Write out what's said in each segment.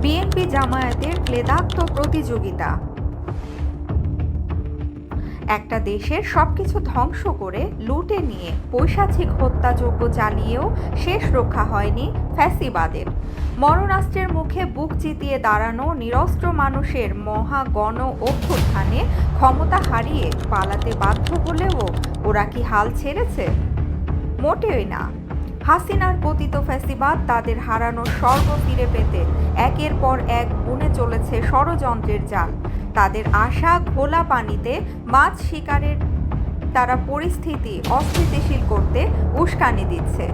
BNP জামায়াতের ক্লেদাক্ত প্রতিযোগিতা। একটা দেশের সবকিছু ধ্বংস করে লুটে নিয়ে পৈশাচিক হত্যাযজ্ঞ চালিয়েও শেষ রক্ষা হয়নি ফ্যাসিবাদের। মরণাস্ত্রের মুখে বুক চিতিয়ে দাঁড়ানো নিরস্ত্র মানুষের মহা গণ অভ্যুত্থানে ক্ষমতা হারিয়ে পালাতে বাধ্য হলেও ওরা কি হাল ছেড়েছে? মোটেই না। হাসিনার পতিত ফ্যাসিবাদ তাদের হারানো স্বর্গ ফিরে পেতে একের পর এক বুনে চলেছে ষড়যন্ত্রের জাল। তাদের আশা ঘোলা পানিতে মাছ শিকারের তারা পরিস্থিতি অস্থিতিশীল করতে উস্কানি দিচ্ছে।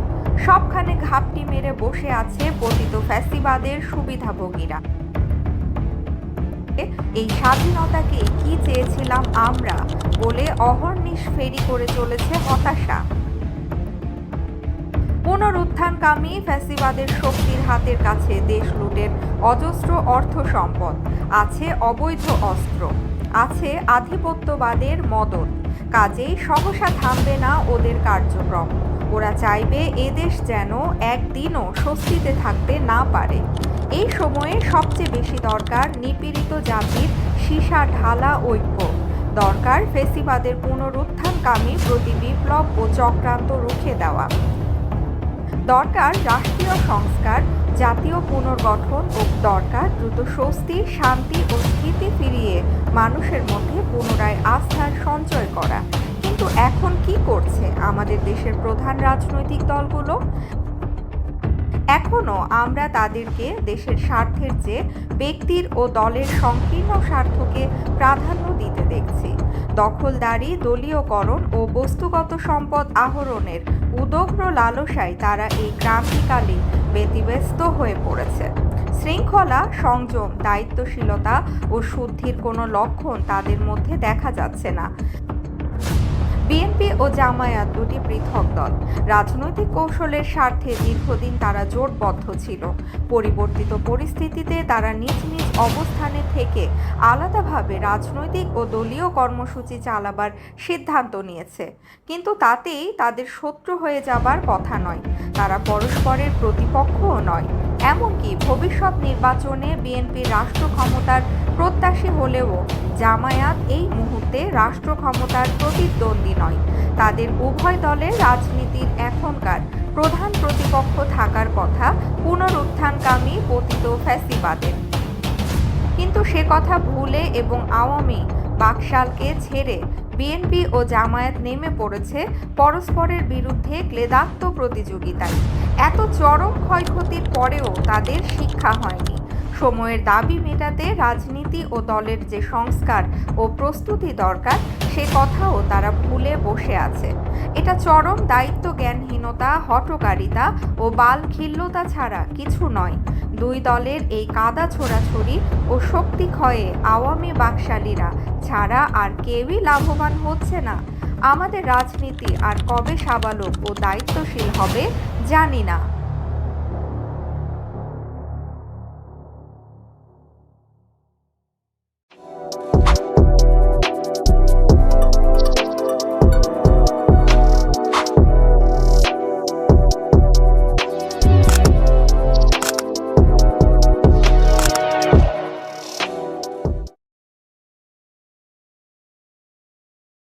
সবখানে ঘাপটি মেরে বসে আছে পতিত ফ্যাসিবাদের সুবিধাভোগীরা। এই স্বাধীনতাকে কি চেয়েছিলাম আমরা বলে অহর্নিশ ফেরি করে চলেছে হতাশা। পুনরুত্থানকামী ফ্যাসিবাদের শক্তির হাতের কাছে দেশ লুটের অজস্র অর্থ সম্পদ, আছে অবৈধ অস্ত্র, আছে আধিপত্যবাদের মদত। কাজেই সহসা থামবে না ওদের কার্যক্রম। ওরা চাইবে এদেশ যেন একদিনও স্বস্তিতে থাকতে না পারে। এই সময়ে সবচেয়ে বেশি দরকার নিপীড়িত জাতির সীসা ঢালা ঐক্য। দরকার ফ্যাসিবাদের পুনরুত্থানকামী প্রতি বিপ্লব ও চক্রান্ত রুখে দেওয়া। দরকার রাষ্ট্রীয় সংস্কার, জাতীয় পুনর্গঠন ও দরকার দ্রুত স্বস্তি, শান্তি ও স্থিতি ফিরিয়ে মানুষের মধ্যে পুনরায় আস্থার সঞ্চয় করা। কিন্তু এখন কি করছে আমাদের দেশের প্রধান রাজনৈতিক দলগুলো? এখনও আমরা তাদেরকে দেশের স্বার্থের চেয়ে ব্যক্তির ও দলের সংকীর্ণ স্বার্থকে প্রাধান্য দিতে দেখছি। দখলদারি, দলীয়করণ ও বস্তুগত সম্পদ আহরণের উদগ্র লালসায় তারা এই ক্রান্তিকালে ব্যতিব্যস্ত হয়ে পড়েছে। শৃঙ্খলা, সংযম, দায়িত্বশীলতা ও শুদ্ধির কোনো লক্ষণ তাদের মধ্যে দেখা যাচ্ছে না। বিএনপি ও জামায়াত দুটি পৃথক দল। রাজনৈতিক কৌশলের স্বার্থে দীর্ঘদিন তারা জোটবদ্ধ ছিল। পরিবর্তিত পরিস্থিতিতে তারা নিজ নিজ অবস্থানে থেকে আলাদাভাবে রাজনৈতিক ও দলীয় কর্মসূচি চালাবার সিদ্ধান্ত নিয়েছে। কিন্তু তাতেই তাদের শত্রু হয়ে যাবার কথা নয়। তারা পরস্পরের প্রতিপক্ষও নয়। এমনকি ভবিষ্যৎ নির্বাচনে বিএনপি রাষ্ট্র ক্ষমতার প্রত্যাশী হলেও জামায়াত এই মুহূর্তে রাষ্ট্র ক্ষমতার প্রতিদ্বন্দ্বী নয়। তাদের উভয় দলের রাজনীতির এখনকার প্রধান প্রতিপক্ষ থাকার কথা পুনরুত্থানকামী পতিত ফ্যাসিবাদের। কিন্তু সে কথা ভুলে এবং আওয়ামী বাকশালকে ছেড়ে বিএনপি ও জামায়াত নেমে পড়েছে পরস্পরের বিরুদ্ধে ক্লেদাক্ত প্রতিযোগিতায়। এত চরম ক্ষয়ক্ষতির পরেও তাদের শিক্ষা হয়নি। সময়ের দাবি মেটাতে রাজনীতি ও দলের যে সংস্কার ও প্রস্তুতি দরকার সে কথাও তারা ভুলে বসে আছে। এটা চরম দায়িত্ব জ্ঞানহীনতা, হঠকারিতা ও বালখিল্যতা ছাড়া কিছু নয়। দুই দলের এই কাদা ছোড়াছড়ি ও শক্তি ক্ষয়ে আওয়ামী বাকশালীরা ছাড়া আর কেউই লাভবান হচ্ছে না। আমাদের রাজনীতি আর কবে সাবালক ও দায়িত্বশীল হবে জানি না।